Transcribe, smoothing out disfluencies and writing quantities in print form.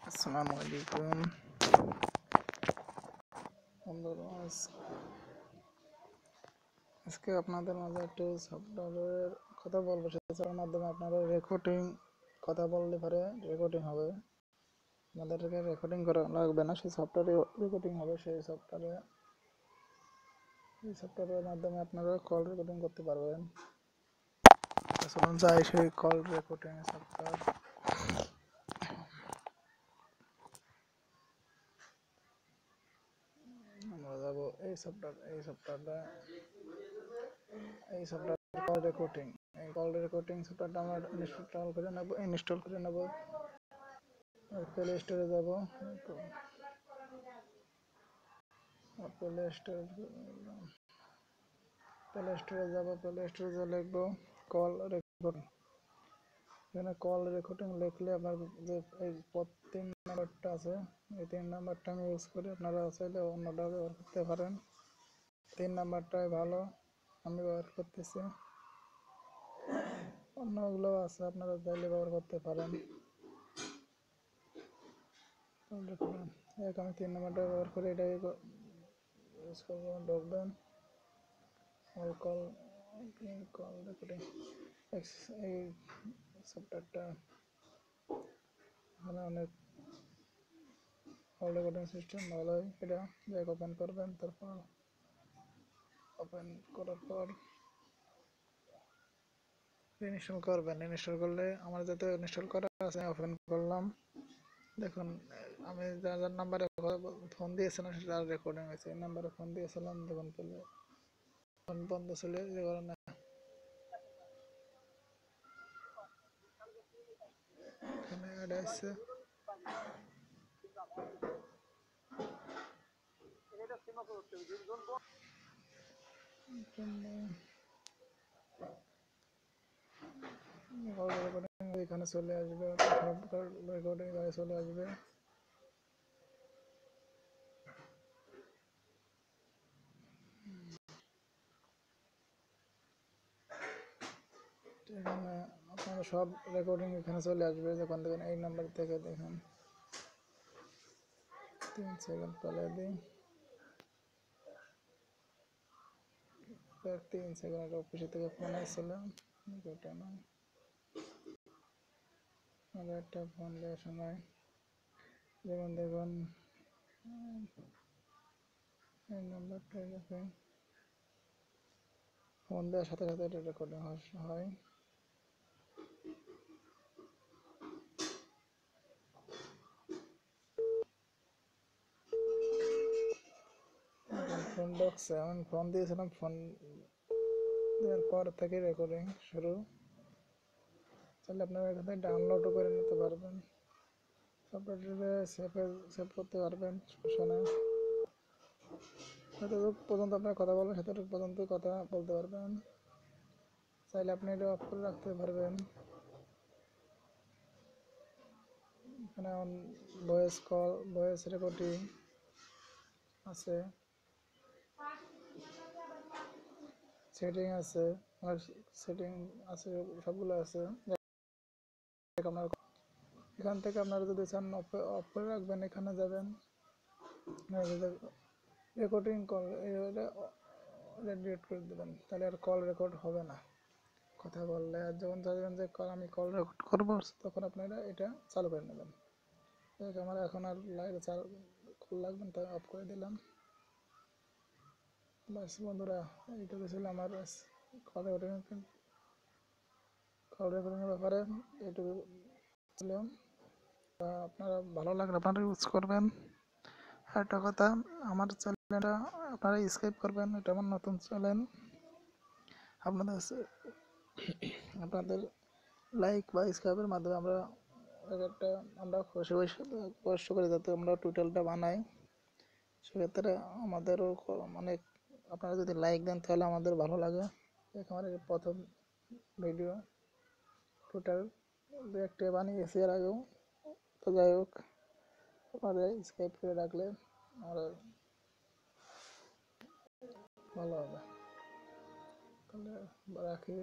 আসসালামু আলাইকুম বন্ধুরা। আজকে আপনাদের মাঝে একটু সফটওয়্যারের কথা বলবো, সেটার মাধ্যমে আপনারা রেকর্ডিং কথা বললে পারে রেকর্ডিং হবে। আমাদেরকে রেকর্ডিং করা লাগবে না, সেই সফটওয়্যারে রেকর্ডিং হবে। সেই সফটওয়্যারের মাধ্যমে আপনারা কল রেকর্ডিং করতে পারবেন। চলুন যাই সেই কল রেকর্ডিং সফটওয়্যার। আমরা যাবো এই সফটওয়্যার কল রেকর্ডিং। এই কল রেকর্ডিং সফটওয়্যারটা আমরা ইনস্টল করে নেব। প্লে স্টোরে যাব, প্লে স্টোরে লিখবো কল রেকর্ডিং। এখানে কল রেকর্ডিং লিখলে আপনার যে এই 3 নাম্বারটা আছে, এই 3 নাম্বারটা আমি ইউজ করি। আপনারা চাইলে অন্যটা ব্যবহার করতে পারেন। 3 নাম্বারটাই ভালো, আমি ব্যবহার করতেছি। অন্যগুলো আছে, আপনারা চাইলে ব্যবহার করতে পারেন। আমি 3 নাম্বারটা ব্যবহার করে এটাই ইউজ করবো। ঢুকবেন কল রেকর্ডিং এই সফটওয়্যারটা। এখানে অনেক কল রেকর্ডিং সিস্টেম ভালোই। এটা যাই ওপেন করবেন, তারপর ওপেন করার পর ইনস্টল করবেন। ইনস্টল করলে আমার যাতে ইনস্টল করা আছে, ওপেন করলাম। দেখুন আমি যার নাম্বারে ফোন দিয়েছিলাম সেটা রেকর্ডিং হয়েছে। এই নাম্বারে ফোন দিয়েছিলাম, দেখুন পেলে ফোন বন্ধ ছিল যে কারণে এখানে অ্যাড আসছে। এখানে চলে আসবে, রেকর্ডিং চলে আসবে। এখানে আপনারা সব রেকর্ডিং এখানে চলে আসবে। যখন দেখেন এই নাম্বার থেকে দেখেন 3 সেকেন্ড পরে দিই, 3 সেকেন্ড অফিসে থেকে ফোন আসছিল, ওটা নয়। আর একটা ফোন দেওয়ার সময় যেমন দেখুন এই নাম্বারটা দেখেন, ফোন দেওয়ার সাথে সাথে এটা রেকর্ডিং হয়। ফোন ঢুকছে, আমি ফোন দিয়েছিলাম, ফোন দেওয়ার পর থেকে রেকর্ডিং শুরু। তাহলে আপনারা এখান থেকে ডাউনলোডও করে নিতে পারবেন, সফটওয়্যারটিতে সেভ করতে পারবেন, সমস্যা নেই। যতটুকু পর্যন্ত আপনার কথা বলবেন সেতটুকু পর্যন্ত কথা বলতে পারবেন। চাইলে আপনি এটা অফ করে রাখতে পারবেন। এখানে ভয়েস রেকর্ডিং আছে, সেটিং আছে, সবগুলো আছে। এখান থেকে আপনারা যদি চান অফ করে রাখবেন, এখানে যাবেন রেকর্ডিং কল, এটা ডিলিট করে দেবেন। তাহলে আর কল রেকর্ড হবে না কথা বললে। আর যখন চাইবেন যে আমি কল রেকর্ড করবো, তখন আপনারা এটা চালু করে নেবেন। আমার এখন আর কল লাগবেন, তাই অফ করে দিলাম। বাস বন্ধুরা, এইটুকু ছিল আমার কল রেকর্ডিংয়ের ব্যাপারে। এইটুকু ছিল। আপনারা ভালো লাগলে আপনারা ইউজ করবেন। আর একটা কথা, আমার চ্যানেলটা আপনারা সাবস্ক্রাইব করবেন, এটা আমার নতুন চ্যানেল। আপনাদের লাইক বা সাবস্ক্রাইবের মাধ্যমে আমরা কষ্ট করে যাতে আমরা টোটালটা বানাই। সেক্ষেত্রে আমাদেরও অনেক, আপনারা যদি লাইক দেন তাহলে আমাদের ভালো লাগে। আমার প্রথম ভিডিও টোটাল 2-1টা বানিয়েছি এর আগেও। তো যাই হোক, আপনারা সাবস্ক্রাইব করে রাখলে আমরা ভালো হবে। তাহলে রাখি।